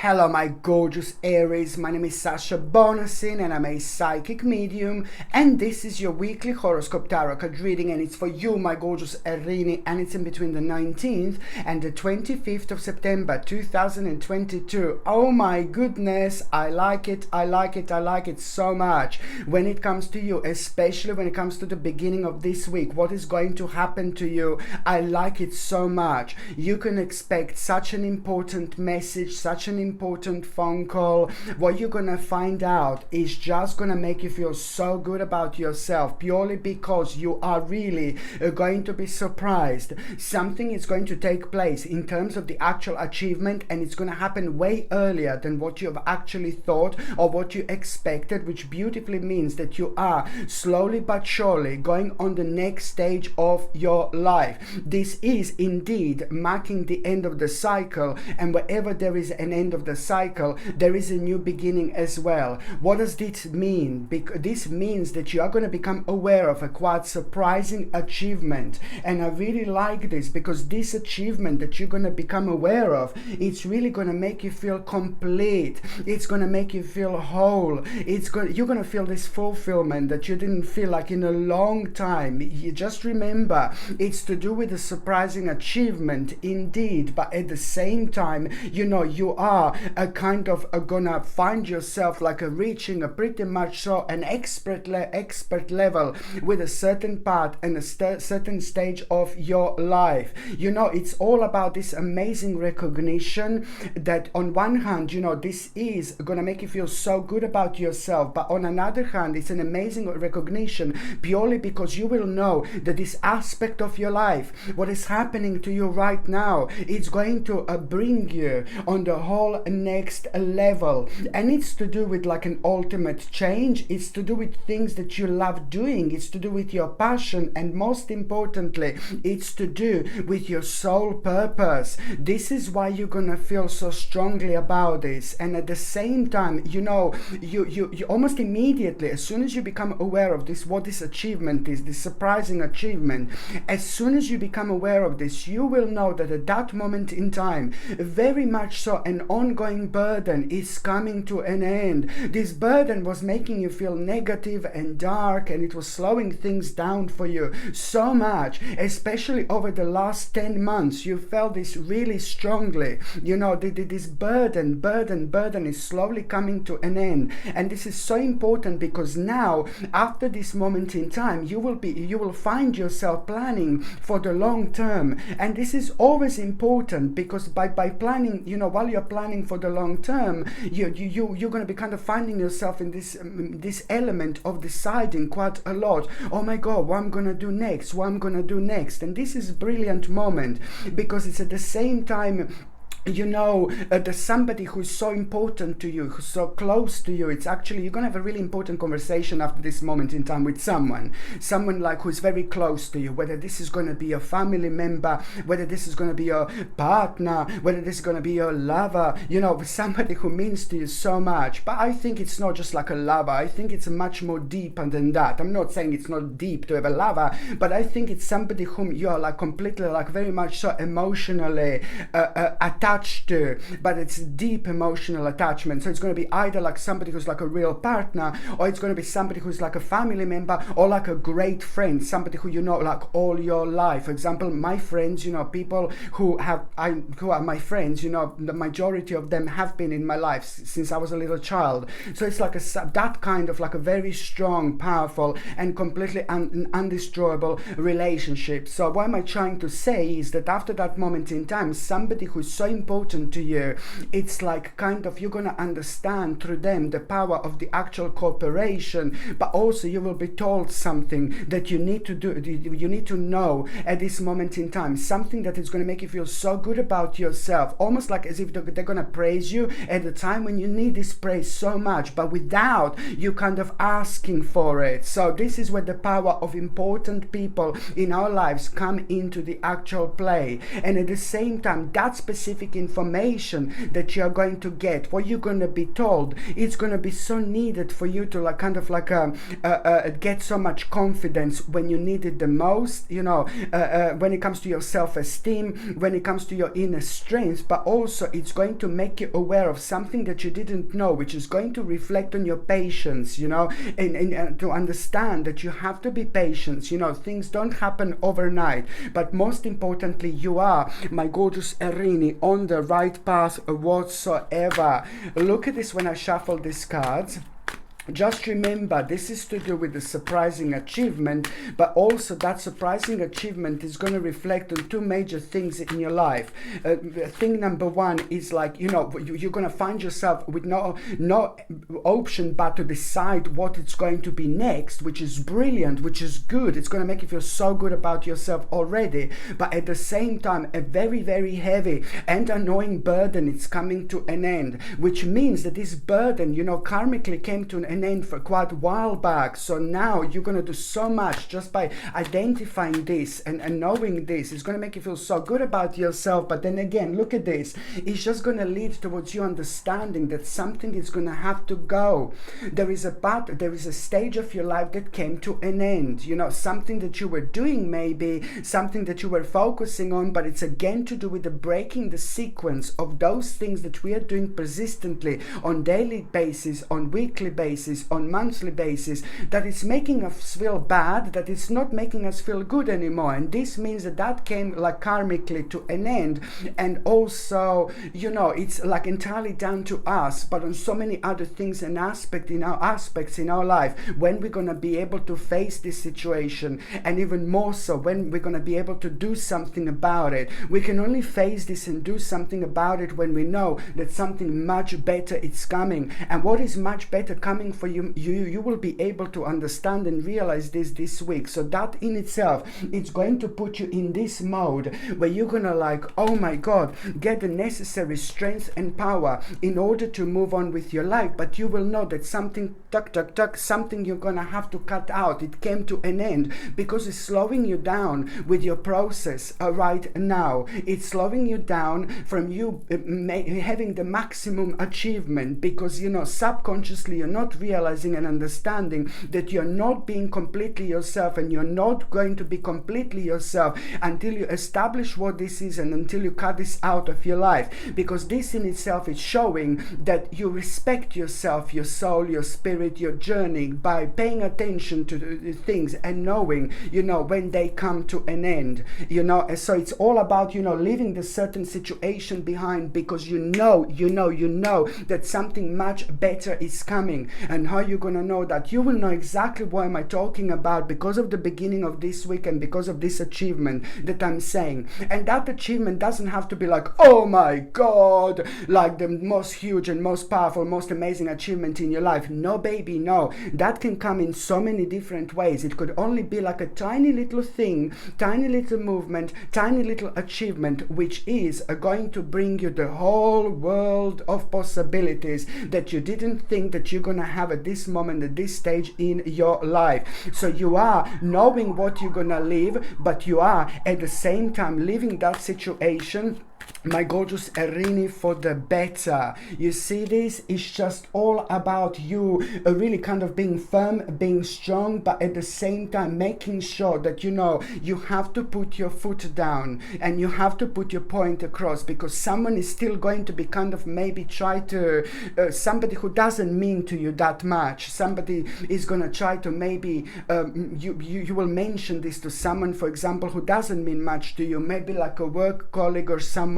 Hello my gorgeous Aries, my name is Sasha Bonasin and I'm a psychic medium, and this is your weekly horoscope tarot card reading, and it's for you my gorgeous Aries, and it's in between the 19th and the 25th of September 2022. Oh my goodness, I like it so much when it comes to you, especially when it comes to the beginning of this week. What is going to happen to you? I like it so much. You can expect such an important message, such an important phone call. What you're gonna find out is just gonna make you feel so good about yourself, purely because you are really going to be surprised. Something is going to take place in terms of the actual achievement, and it's gonna happen way earlier than what you have actually thought or what you expected, which beautifully means that you are slowly but surely going on the next stage of your life. This is indeed marking the end of the cycle, and wherever there is an end of the cycle, there is a new beginning as well. What does this mean? This means that you are going to become aware of a quite surprising achievement, and I really like this because this achievement that you're going to become aware of, it's really going to make you feel complete. It's going to make you feel whole. You're going to feel this fulfillment that you didn't feel like in a long time. You just remember, it's to do with a surprising achievement indeed, but at the same time, you know, you are a kind of gonna find yourself like reaching a pretty much so an expert level with a certain part and a certain stage of your life. You know, it's all about this amazing recognition that on one hand, you know, this is gonna make you feel so good about yourself, but on another hand, it's an amazing recognition purely because you will know that this aspect of your life, what is happening to you right now, it's going to bring you on the whole next level, and it's to do with like an ultimate change. It's to do with things that you love doing. It's to do with your passion, and most importantly, it's to do with your soul purpose. This is why you're gonna feel so strongly about this, and at the same time, you know, you almost immediately, as soon as you become aware of this, what this achievement is, this surprising achievement, as soon as you become aware of this, you will know that at that moment in time, very much so, an ongoing burden is coming to an end. This burden was making you feel negative and dark, and it was slowing things down for you so much, especially over the last 10 months. You felt this really strongly. You know, this burden is slowly coming to an end, and this is so important because now, after this moment in time, you will find yourself planning for the long term, and this is always important because by planning, you know, while you're planning for the long term, you're going to be kind of finding yourself in this element of deciding quite a lot. Oh my God, what I'm going to do next, and this is a brilliant moment because it's at the same time, you know, there's somebody who's so important to you, who's so close to you. It's actually, you're gonna have a really important conversation after this moment in time with someone like who's very close to you, whether this is going to be a family member, whether this is going to be your partner, whether this is going to be your lover, you know, somebody who means to you so much. But I think it's not just like a lover. I think it's much more deeper than that. I'm not saying it's not deep to have a lover, but I think it's somebody whom you are like completely, like very much so emotionally attached to, but it's deep emotional attachment. So it's going to be either like somebody who's like a real partner, or it's going to be somebody who's like a family member, or like a great friend, somebody who you know like all your life. For example, my friends, you know, people who are my friends, you know, the majority of them have been in my life since I was a little child. So it's like that kind of like a very strong, powerful, and completely undestroyable relationship. So what am I trying to say is that after that moment in time, somebody who's so important to you, it's like kind of you're going to understand through them the power of the actual cooperation, but also you will be told something that you need to do, you need to know at this moment in time, something that is going to make you feel so good about yourself, almost like as if they're going to praise you at the time when you need this praise so much, but without you kind of asking for it. So this is where the power of important people in our lives come into the actual play, and at the same time, that specific specific information that you're going to get, what you're going to be told. It's going to be so needed for you to get so much confidence when you need it the most, when it comes to your self-esteem, when it comes to your inner strength. But also it's going to make you aware of something that you didn't know, which is going to reflect on your patience, and to understand that you have to be patient. Things don't happen overnight, but most importantly, you are, my gorgeous Erini, on the right path whatsoever. Look at this when I shuffle these cards. Just remember, this is to do with the surprising achievement, but also that surprising achievement is going to reflect on two major things in your life. Thing number one is you're going to find yourself with no option but to decide what it's going to be next, which is brilliant, which is good. It's going to make you feel so good about yourself already, but at the same time, a very, very heavy and annoying burden is coming to an end, which means that this burden, karmically came to an end for quite a while back. So now you're going to do so much just by identifying this and knowing this. It's going to make you feel so good about yourself. But then again, look at this. It's just going to lead towards you understanding that something is going to have to go. There is a stage of your life that came to an end. Something that you were doing, maybe something that you were focusing on, but it's again to do with the breaking the sequence of those things that we are doing persistently on daily basis, on weekly basis, on monthly basis, that is making us feel bad, that it's not making us feel good anymore. And this means that came karmically to an end. And also, it's entirely down to us, but on so many other things and aspects in our life, when we're going to be able to face this situation, and even more so when we're going to be able to do something about it. We can only face this and do something about it when we know that something much better is coming. And what is much better coming for you will be able to understand and realize this week. So that in itself, it's going to put you in this mode where you're gonna oh my God, get the necessary strength and power in order to move on with your life. But you will know that something something you're gonna have to cut out. It came to an end because it's slowing you down with your process right now. It's slowing you down from you having the maximum achievement, because subconsciously you're not realizing and understanding that you're not being completely yourself, and you're not going to be completely yourself until you establish what this is and until you cut this out of your life. Because this in itself is showing that you respect yourself, your soul, your spirit, your journey, by paying attention to the things and knowing, when they come to an end, so it's all about, leaving the certain situation behind, because you know that something much better is coming. And how you're going to know that? You will know exactly what am I talking about because of the beginning of this week and because of this achievement that I'm saying. And that achievement doesn't have to be oh my God, the most huge and most powerful, most amazing achievement in your life. No, baby, no. That can come in so many different ways. It could only be a tiny little thing, tiny little movement, tiny little achievement, which is going to bring you the whole world of possibilities that you didn't think that you're going to have at this moment, at this stage in your life. So you are knowing what you're going to live, but you are at the same time living that situation, my gorgeous Erini, for the better. You see, this is just all about you really kind of being firm, being strong, but at the same time making sure that you have to put your foot down and you have to put your point across, because someone is still going to be kind of maybe try to somebody who doesn't mean to you that much. Somebody is going to try to maybe you will mention this to someone, for example, who doesn't mean much to you, maybe a work colleague or someone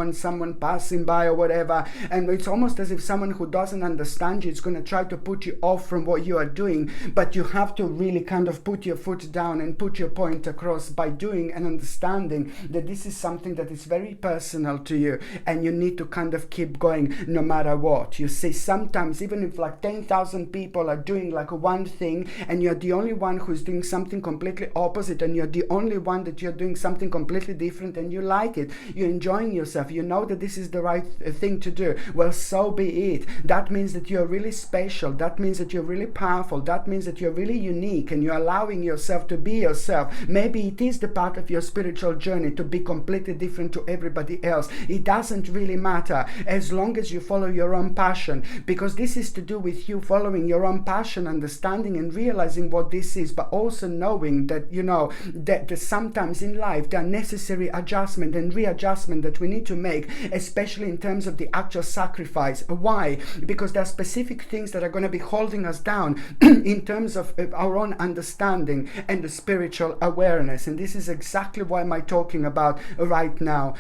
passing by or whatever, and it's almost as if someone who doesn't understand you is going to try to put you off from what you are doing. But you have to really kind of put your foot down and put your point across by doing and understanding that this is something that is very personal to you, and you need to kind of keep going no matter what. You see, sometimes even if 10,000 people are doing one thing and you're the only one who's doing something completely opposite, and you're the only one that you're doing something completely different, and you like it, you're enjoying yourself, yourself, you know that this is the right thing to do, well, so be it. That means that you're really special. That means that you're really powerful. That means that you're really unique and you're allowing yourself to be yourself. Maybe it is the part of your spiritual journey to be completely different to everybody else. It doesn't really matter as long as you follow your own passion, because this is to do with you following your own passion, understanding and realizing what this is, but also knowing that, you know, that sometimes in life there are necessary adjustment and readjustment that we need to make, especially in terms of the actual sacrifice. Why? Because there are specific things that are going to be holding us down in terms of our own understanding and the spiritual awareness. And this is exactly what I'm talking about right now.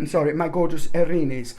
Sorry, my gorgeous Aries.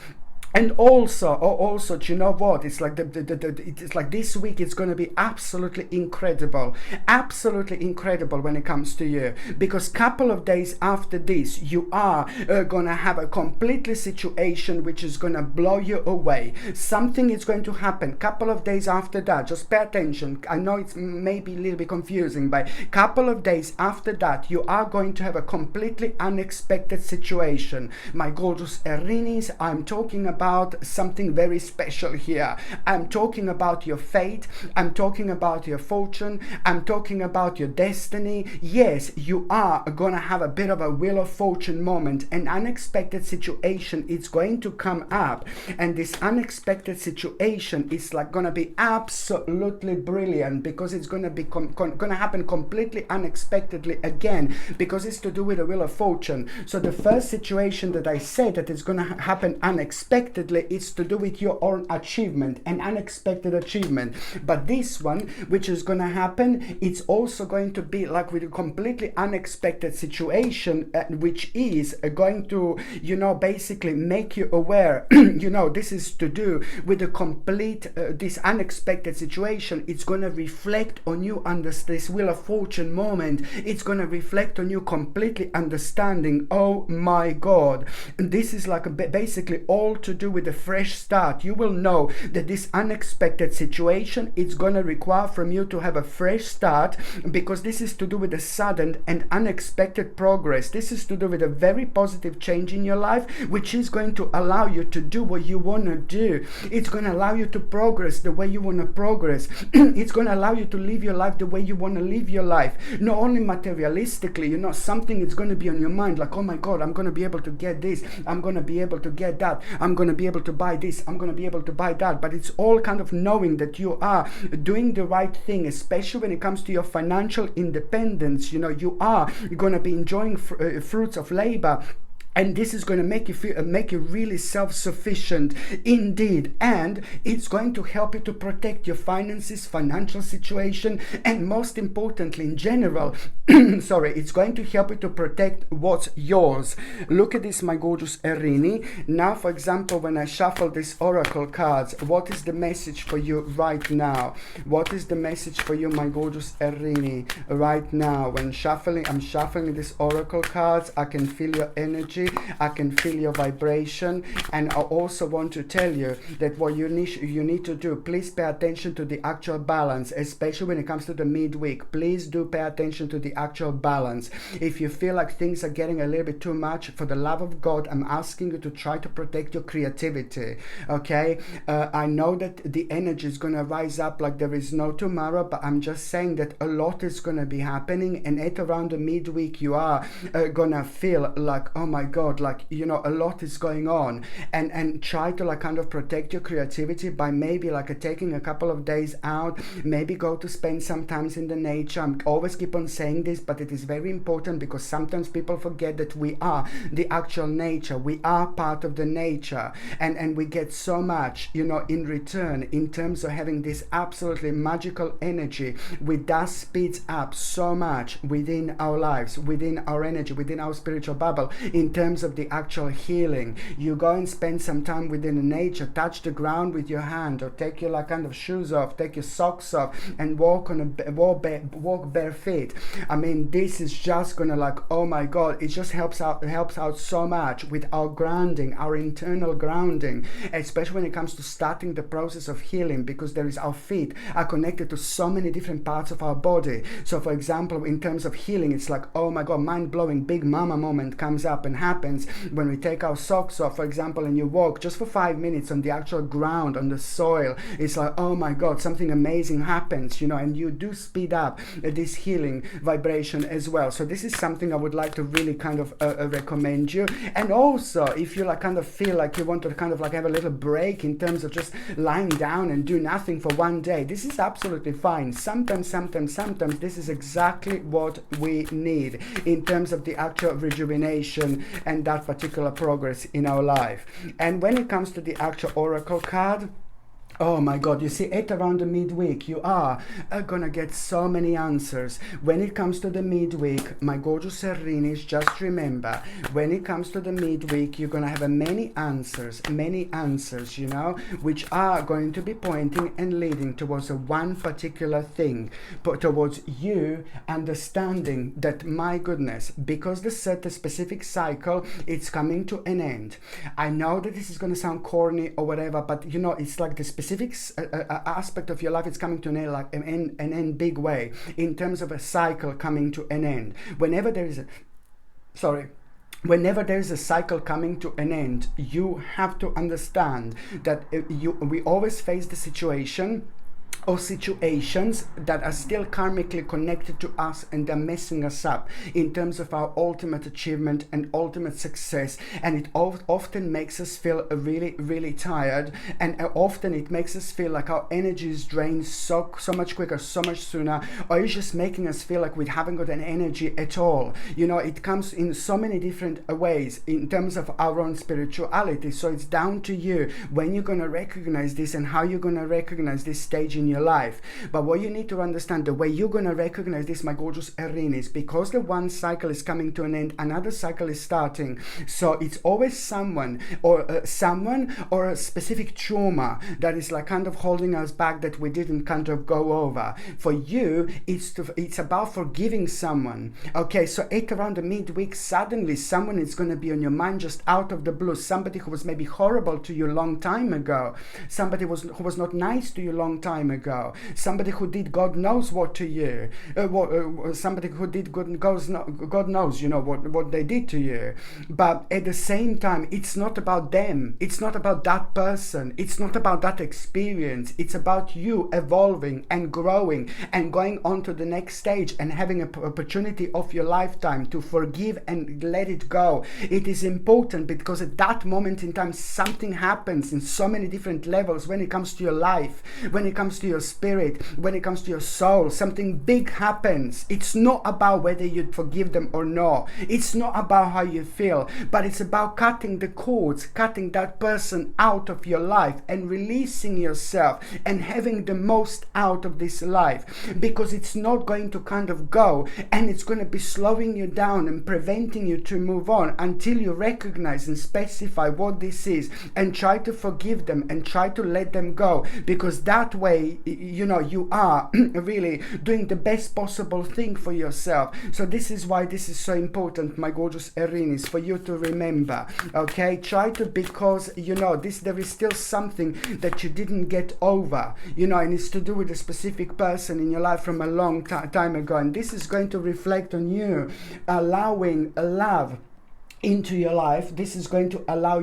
And also, do you know what? It's like it's like this week it's going to be absolutely incredible when it comes to you, because couple of days after this, you are going to have a completely situation which is going to blow you away. Something is going to happen. Couple of days after that, just pay attention. I know it's maybe a little bit confusing, but couple of days after that, you are going to have a completely unexpected situation. My gorgeous Aries, I'm talking about something very special here. I'm talking about your fate. I'm talking about your fortune. I'm talking about your destiny. Yes, you are gonna have a bit of a wheel of fortune moment. An unexpected situation is going to come up, and this unexpected situation is like gonna be absolutely brilliant, because it's gonna be gonna happen completely unexpectedly again, because it's to do with the wheel of fortune. So the first situation that I said that is gonna happen unexpectedly, it's to do with your own achievement, an unexpected achievement. But this one, which is going to happen, it's also going to be like with a completely unexpected situation, which is going to, you know, basically make you aware. You know, this is to do with a complete, this unexpected situation. It's going to reflect on you under this wheel of fortune moment. It's going to reflect on you completely understanding, oh my God, this is like basically all to do with a fresh start. You will know that this unexpected situation is going to require from you to have a fresh start, because this is to do with a sudden and unexpected progress. This is to do with a very positive change in your life, which is going to allow you to do what you want to do. It's going to allow you to progress the way you want to progress. It's going to allow you to live your life the way you want to live your life. Not only materialistically, you know, something is going to be on your mind like, oh my God, I'm going to be able to get this, I'm going to be able to get that, I'm going to be able to buy this, I'm going to be able to buy that. But it's all kind of knowing that you are doing the right thing, especially when it comes to your financial independence. You know, you are going to be enjoying fruits of labor. And this is going to make you feel, make you really self-sufficient indeed. And it's going to help you to protect your finances, financial situation, and most importantly, in general, sorry, it's going to help you to protect what's yours. Look at this, my gorgeous Erini. Now, for example, when I shuffle these oracle cards, what is the message for you right now? What is the message for you, my gorgeous Erini, right now? When shuffling, I'm shuffling these oracle cards. I can feel your energy. I can feel your vibration, and I also want to tell you that what you need to do, please pay attention to the actual balance, especially when it comes to the midweek. Please do pay attention to the actual balance. If you feel like things are getting a little bit too much, for the love of God, I'm asking you to try to protect your creativity, okay? I know that the energy is going to rise up like there is no tomorrow, but I'm just saying that a lot is going to be happening, and at around the midweek you are going to feel like, oh my God, like, you know, a lot is going on, and try to like kind of protect your creativity by maybe like taking a couple of days out, maybe go to spend some time in the nature. I'm always keep on saying this, but it is very important, because sometimes people forget that we are the actual nature. We are part of the nature, and we get so much, you know, in return, in terms of having this absolutely magical energy. With that speeds up so much within our lives, within our energy, within our spiritual bubble, in terms of the actual healing. You go and spend some time within the nature, touch the ground with your hand, or take your like kind of shoes off, take your socks off, and walk bare feet. I mean, this is just gonna like, oh my God, it just helps out so much with our grounding, our internal grounding, especially when it comes to starting the process of healing, because there is, our feet are connected to so many different parts of our body. So for example, in terms of healing, it's like, oh my God, mind-blowing big mama moment comes up and happens when we take our socks off, for example, and you walk just for 5 minutes on the actual ground, on the soil. It's like, oh my God, something amazing happens, and you do speed up this healing vibration as well. So this is something I would like to really kind of recommend you. And also, if you like kind of feel like you want to kind of like have a little break in terms of just lying down and do nothing for one day, this is absolutely fine. Sometimes this is exactly what we need in terms of the actual rejuvenation and that particular progress in our life. And when it comes to the actual oracle card, oh my God, you see, at around the midweek, you are gonna get so many answers. When it comes to the midweek, my gorgeous Aries, just remember, when it comes to the midweek, you're gonna have many answers, which are going to be pointing and leading towards one particular thing, but towards you understanding that, my goodness, because the certain specific cycle, it's coming to an end. I know that this is gonna sound corny or whatever, but it's like the specific aspect of your life is coming to an end, like an end big way, in terms of a cycle coming to an end. Whenever there is a cycle coming to an end, you have to understand that we always face the situation or situations that are still karmically connected to us, and they're messing us up in terms of our ultimate achievement and ultimate success. And it often makes us feel really, really tired, and often it makes us feel like our energy is drained so much quicker, so much sooner, or it's just making us feel like we haven't got an energy at all. It comes in so many different ways in terms of our own spirituality. So it's down to you when you're going to recognize this and how you're going to recognize this stage in your life. But what you need to understand, the way you're going to recognize this, my gorgeous Aries, because the one cycle is coming to an end, another cycle is starting. So it's always someone or a specific trauma that is like kind of holding us back, that we didn't kind of go over. For you, it's about forgiving someone. Okay, so at around the midweek, suddenly someone is going to be on your mind just out of the blue. Somebody who was maybe horrible to you a long time ago. Somebody who was not nice to you a long time ago. Somebody who did God knows what to you. Somebody who did God knows, what they did to you. But at the same time, it's not about them. It's not about that person. It's not about that experience. It's about you evolving and growing and going on to the next stage and having an opportunity of your lifetime to forgive and let it go. It is important because at that moment in time, something happens in so many different levels when it comes to your life, when it comes to your spirit, when it comes to your soul. Something big happens. It's not about whether you forgive them or not. It's not about how you feel, but it's about cutting the cords, cutting that person out of your life and releasing yourself and having the most out of this life, because it's not going to kind of go, and it's going to be slowing you down and preventing you to move on until you recognize and specify what this is and try to forgive them and try to let them go, because that way you are really doing the best possible thing for yourself. So this is why this is so important, my gorgeous Aries, for you to remember. Okay, try to, because there is still something that you didn't get over, and it's to do with a specific person in your life from a long time ago, and this is going to reflect on you allowing love into your life. This is going to allow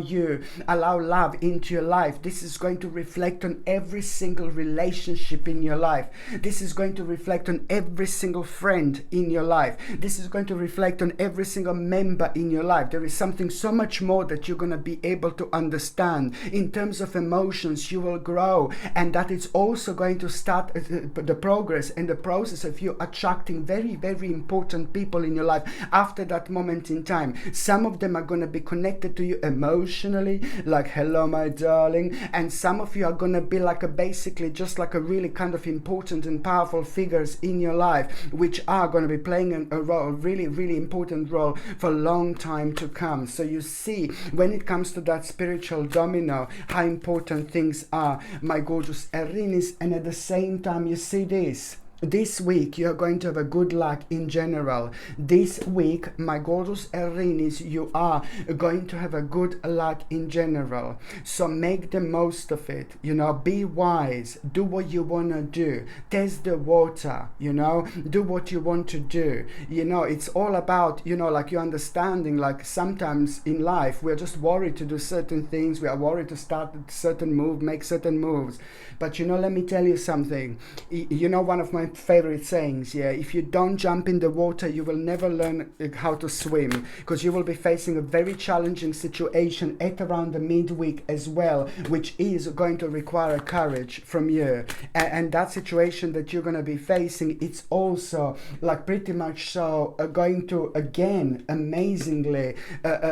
love into your life. This is going to reflect on every single relationship in your life. This is going to reflect on every single friend in your life. This is going to reflect on every single member in your life. There is something so much more that you're going to be able to understand. In terms of emotions, you will grow, and that it's also going to start the progress and the process of you attracting very, very important people in your life after that moment in time. Some of them are going to be connected to you emotionally, like hello my darling, and some of you are going to be like basically just like a really kind of important and powerful figures in your life, which are going to be playing a role, really, really important role for a long time to come. So you see, when it comes to that spiritual domino, how important things are, my gorgeous Aries. And at the same time, you see this, This week you're going to have a good luck in general. This week, my gorgeous Aries, you are going to have a good luck in general. So make the most of it. Be wise. Do what you want to do. Test the water. Do what you want to do. It's all about, like, your understanding. Like, sometimes in life we're just worried to do certain things. We are worried to start certain move, make certain moves. But let me tell you something. One of my favorite sayings, if you don't jump in the water, you will never learn how to swim, because you will be facing a very challenging situation at around the midweek as well, which is going to require courage from you. And that situation that you're going to be facing, it's also like pretty much so going to again amazingly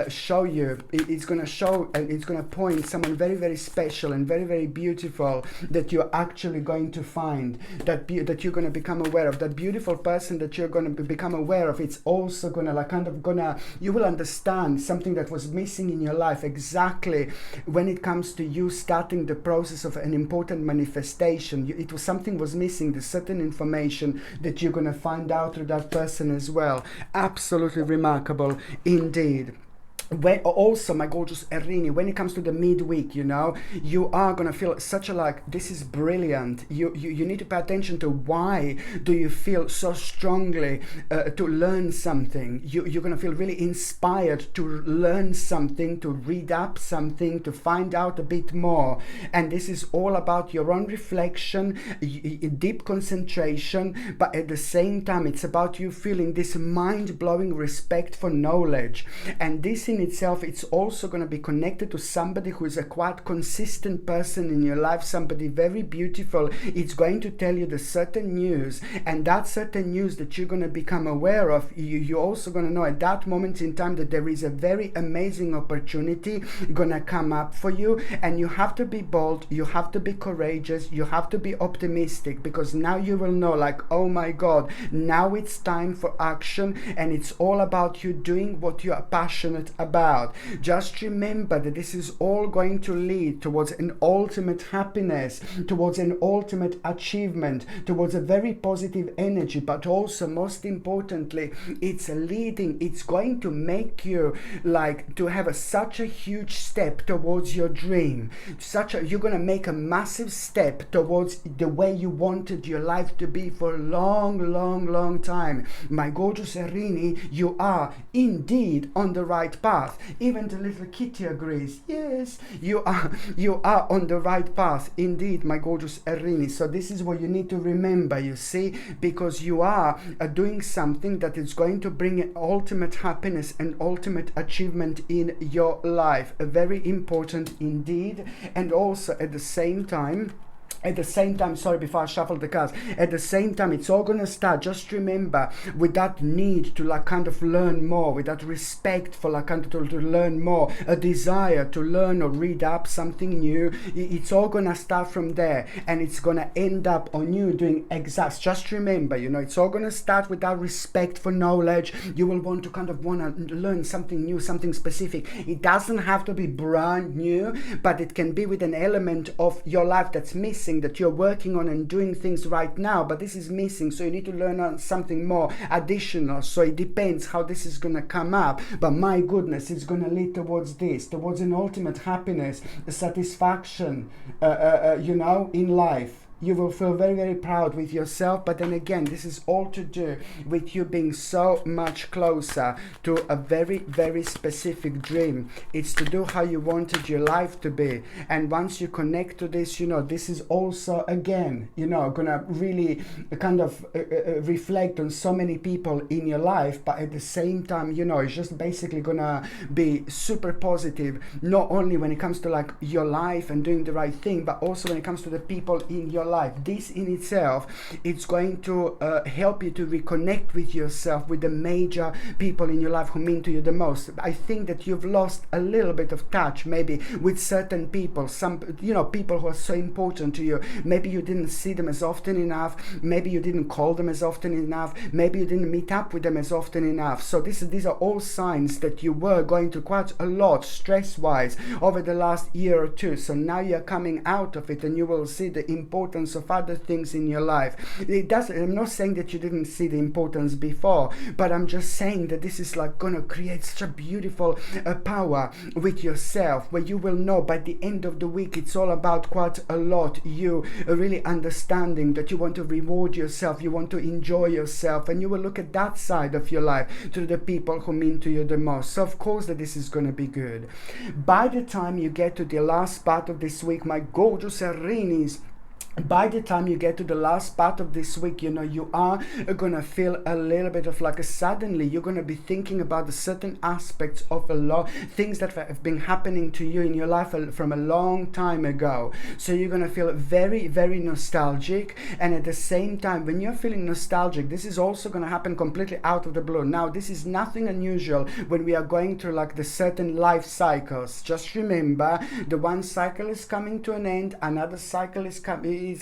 show you, it's going to show and it's going to point someone very, very special and very, very beautiful that you're actually going to find, that you're going to become aware of. That beautiful person that you're going to become aware of, it's also going to you will understand something that was missing in your life exactly when it comes to you starting the process of an important manifestation. It was something was missing, the certain information that you're going to find out through that person as well. Absolutely remarkable indeed. Also, my gorgeous Erini, when it comes to the midweek, you are going to feel such a this is brilliant. You need to pay attention to why do you feel so strongly to learn something. You're going to feel really inspired to learn something, to read up something, to find out a bit more. And this is all about your own reflection, deep concentration, but at the same time, it's about you feeling this mind-blowing respect for knowledge. And this in itself, it's also going to be connected to somebody who is a quite consistent person in your life, somebody very beautiful. It's going to tell you the certain news, and that certain news that you're going to become aware of, you're also going to know at that moment in time that there is a very amazing opportunity going to come up for you, and you have to be bold, you have to be courageous, you have to be optimistic, because now you will know, oh my God, now it's time for action, and it's all about you doing what you are passionate about. Just remember that this is all going to lead towards an ultimate happiness, towards an ultimate achievement, towards a very positive energy, but also most importantly, it's going to make you to have such a huge step towards your dream. You're going to make a massive step towards the way you wanted your life to be for a long time. My gorgeous Erini, you are indeed on the right path. Even the little kitty agrees. Yes, you are on the right path indeed, my gorgeous Erini. So this is what you need to remember, you see, because you are doing something that is going to bring ultimate happiness and ultimate achievement in your life. Very important indeed. And also at the same time, sorry, before I shuffle the cards, at the same time, it's all going to start, just remember, with that need to learn more, with that respect for to learn more, a desire to learn or read up something new. It's all going to start from there, and it's going to end up on you doing just remember, it's all going to start with that respect for knowledge. You will want to want to learn something new, something specific. It doesn't have to be brand new, but it can be with an element of your life that's missing, that you're working on and doing things right now, but this is missing, so you need to learn on something more additional. So it depends how this is going to come up, but my goodness, it's going to lead towards towards an ultimate happiness, a satisfaction in life. You will feel very, very proud with yourself, but then again, this is all to do with you being so much closer to a very, very specific dream. It's to do how you wanted your life to be. And once you connect to this, this is also, again, gonna really reflect on so many people in your life, but at the same time, it's just basically gonna be super positive, not only when it comes to your life and doing the right thing, but also when it comes to the people in your life. This in itself, it's going to help you to reconnect with yourself, with the major people in your life who mean to you the most. I think that you've lost a little bit of touch maybe with certain people, people who are so important to you. Maybe you didn't see them as often enough, maybe you didn't call them as often enough, maybe you didn't meet up with them as often enough. So these are all signs that you were going through quite a lot stress-wise over the last year or two. So now you're coming out of it, and you will see the importance importance of other things in your life. I'm not saying that you didn't see the importance before, but I'm just saying that this is like gonna create such a beautiful power with yourself, where you will know by the end of the week it's all about quite a lot you really understanding that you want to reward yourself, you want to enjoy yourself, and you will look at that side of your life, to the people who mean to you the most. So of course that this is going to be good. By the time you get to the last part of this week, my gorgeous Aries, by the time you get to the last part of this week, you are gonna feel a little bit of like a suddenly you're gonna be thinking about the certain aspects of a lot things that have been happening to you in your life from a long time ago. So you're gonna feel very, very nostalgic, and at the same time, when you're feeling nostalgic, this is also gonna happen completely out of the blue. Now, this is nothing unusual when we are going through like the certain life cycles. Just remember, the one cycle is coming to an end, another cycle is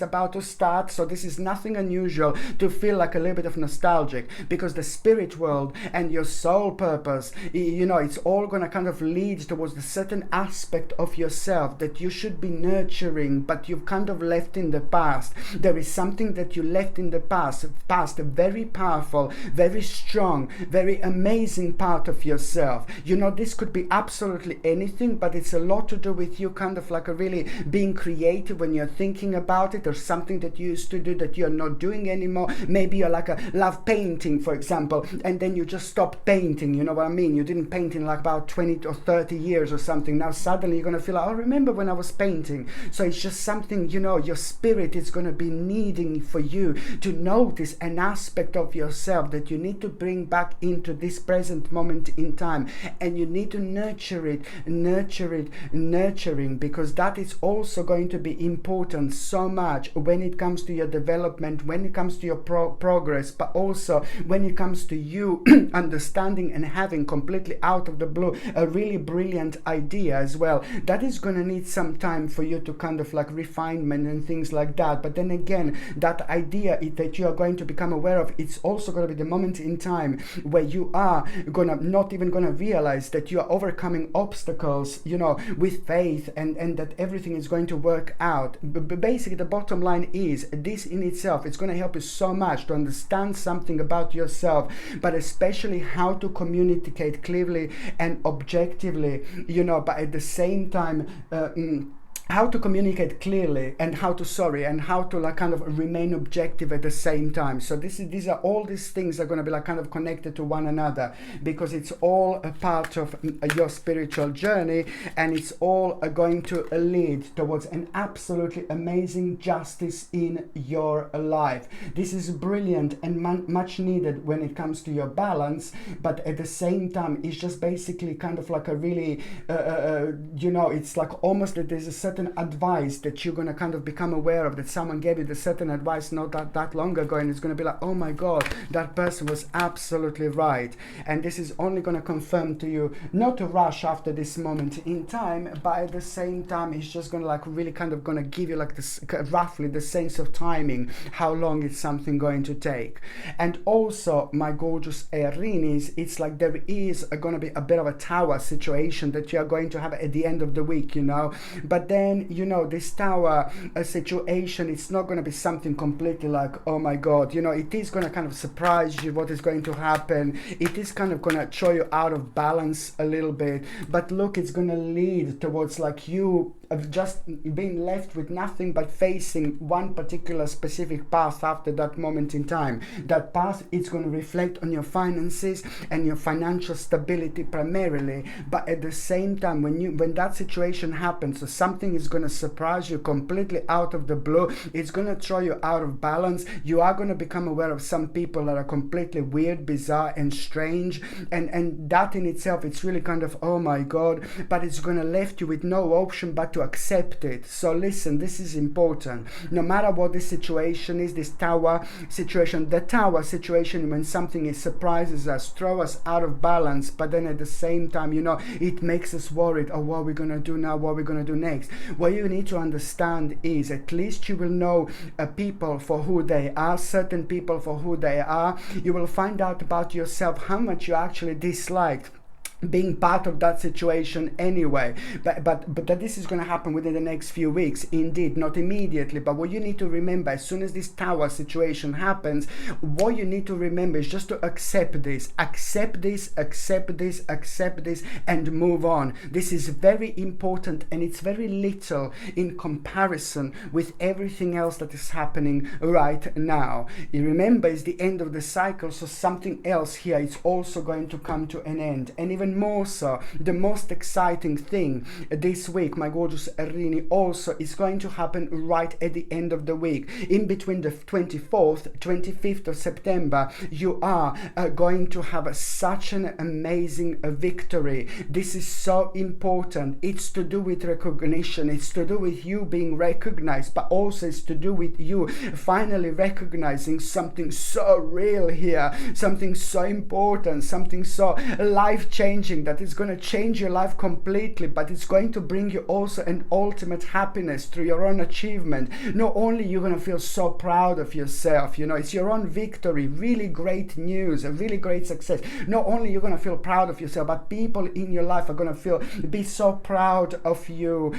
about to start. So this is nothing unusual to feel like a little bit of nostalgic, because the spirit world and your soul purpose, it's all going to kind of lead towards the certain aspect of yourself that you should be nurturing, but you've kind of left in the past. There is something that you left in the past, a very powerful, very strong, very amazing part of yourself. This could be absolutely anything, but it's a lot to do with you kind of like a really being creative when you're thinking about it, or something that you used to do that you're not doing anymore. Maybe you're like love painting, for example, and then you just stopped painting. You know what I mean? You didn't paint in like about 20 or 30 years or something. Now suddenly you're going to feel like, oh, remember when I was painting? So it's just something, your spirit is going to be needing for you to notice an aspect of yourself that you need to bring back into this present moment in time, and you need to nurturing, because that is also going to be important so much when it comes to your development, when it comes to your progress, but also when it comes to you understanding and having completely out of the blue a really brilliant idea as well. That is going to need some time for you to kind of like refinement and things like that. But then again, that idea that you are going to become aware of, it's also going to be the moment in time where you are gonna not even gonna realize that you are overcoming obstacles, with faith, and that everything is going to work out. Basically, the bottom line is this in itself, it's going to help you so much to understand something about yourself, but especially how to communicate clearly and objectively, but at the same time, how to communicate clearly, and how to like kind of remain objective at the same time. So these are all these things are going to be like kind of connected to one another, because it's all a part of your spiritual journey, and it's all going to lead towards an absolutely amazing justice in your life. This is brilliant and much needed when it comes to your balance, but at the same time, it's just basically kind of like a really, it's like almost that there's a certain advice that you're going to kind of become aware of, that someone gave you the certain advice not that long ago, and it's going to be like, oh my god, that person was absolutely right. And this is only going to confirm to you not to rush after this moment in time, but at the same time, it's just going to like really kind of going to give you like this roughly the sense of timing, how long is something going to take. And also, my gorgeous Aries, it's like there is going to be a bit of a tower situation that you are going to have at the end of the week, but then this tower situation, it's not going to be something completely like, oh my god, it is going to kind of surprise you what is going to happen. It is kind of going to throw you out of balance a little bit, but look, it's going to lead towards like you of just being left with nothing but facing one particular specific path after that moment in time. That path is going to reflect on your finances and your financial stability primarily, but at the same time, when that situation happens, so something is going to surprise you completely out of the blue, it's going to throw you out of balance. You are going to become aware of some people that are completely weird, bizarre and strange, and that in itself, it's really kind of, oh my god, but it's going to left you with no option but to accept it. So listen, this is important. No matter what the situation is, this tower situation, the tower situation, when something is surprises us, throw us out of balance, but then at the same time, it makes us worried. Oh, what are we going to do now? What are we going to do next? What you need to understand is at least you will know people for who they are, certain people for who they are. You will find out about yourself how much you actually disliked being part of that situation anyway, but that this is going to happen within the next few weeks, indeed, not immediately. But what you need to remember, as soon as this tower situation happens, what you need to remember is just to accept this, and move on. This is very important, and it's very little in comparison with everything else that is happening right now. You remember, it's the end of the cycle, so something else here is also going to come to an end. And even more so, the most exciting thing this week, my gorgeous Erini, also is going to happen right at the end of the week. In between the 24th, 25th of September, you are going to have such an amazing victory. This is so important. It's to do with recognition. It's to do with you being recognized, but also it's to do with you finally recognizing something so real here, something so important, something so life-changing, that is going to change your life completely, but it's going to bring you also an ultimate happiness through your own achievement. Not only you're going to feel so proud of yourself, you know, it's your own victory, really great news, a really great success. Not only you're going to feel proud of yourself, but people in your life are going to be so proud of you,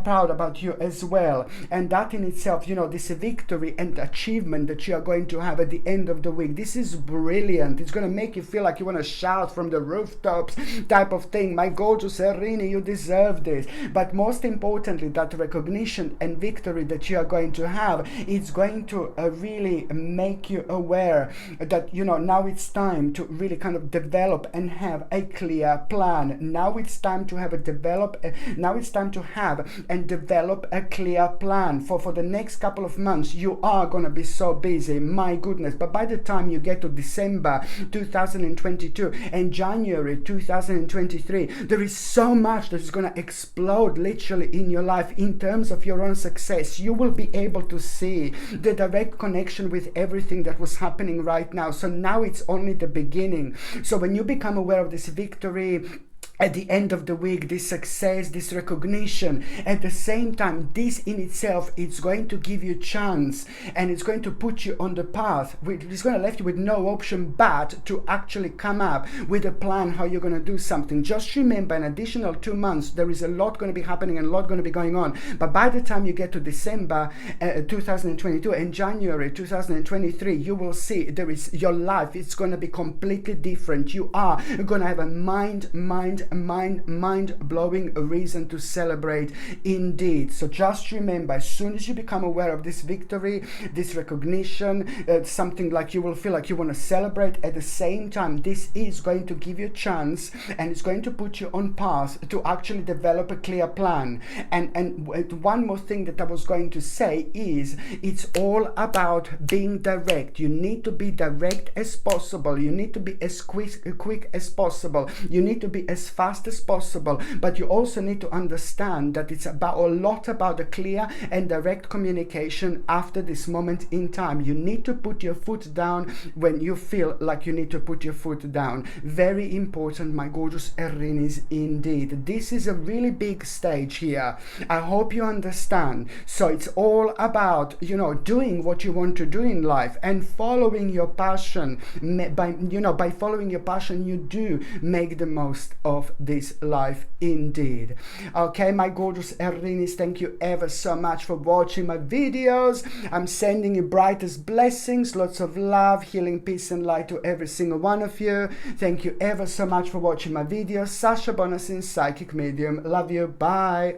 proud about you as well. And that in itself, you know, this victory and achievement that you are going to have at the end of the week, this is brilliant. It's going to make you feel like you want to shout from the rooftops type of thing. My gorgeous Erini, you deserve this. But most importantly, that recognition and victory that you are going to have, it's going to really make you aware that, you know, now it's time to really kind of develop and have a clear plan. Now it's time to have and develop a clear plan for the next couple of months. You are going to be so busy, my goodness. But by the time you get to December 2022 and January 2023, there is so much that is going to explode literally in your life in terms of your own success. You will be able to see the direct connection with everything that was happening right now. So now it's only the beginning. So when you become aware of this victory at the end of the week, this success, this recognition, at the same time, this in itself, it's going to give you a chance, and it's going to put you on the path. It's going to left you with no option but to actually come up with a plan how you're going to do something. Just remember, an additional 2 months, there is a lot going to be happening and a lot going to be going on. But by the time you get to December 2022 and January 2023, you will see there is your life. It's going to be completely different. You are going to have a mind-blowing reason to celebrate indeed. So just remember, as soon as you become aware of this victory, this recognition, something like you will feel like you want to celebrate. At the same time, this is going to give you a chance, and it's going to put you on path to actually develop a clear plan. And one more thing that I was going to say is, it's all about being direct. You need to be direct as possible. You need to be as quick as possible. You need to be as fast as possible, but you also need to understand that it's about a lot about the clear and direct communication after this moment in time. You need to put your foot down when you feel like you need to put your foot down. Very important, my gorgeous Erinis, indeed. This is a really big stage here. I hope you understand. So it's all about, you know, doing what you want to do in life and following your passion. By following your passion, you do make the most of this life indeed. Okay, my gorgeous Erinis, thank you ever so much for watching my videos. I'm sending you brightest blessings, lots of love, healing, peace and light to every single one of you. Thank you ever so much for watching my videos. Sasha Bonasin, Psychic Medium. Love you. Bye.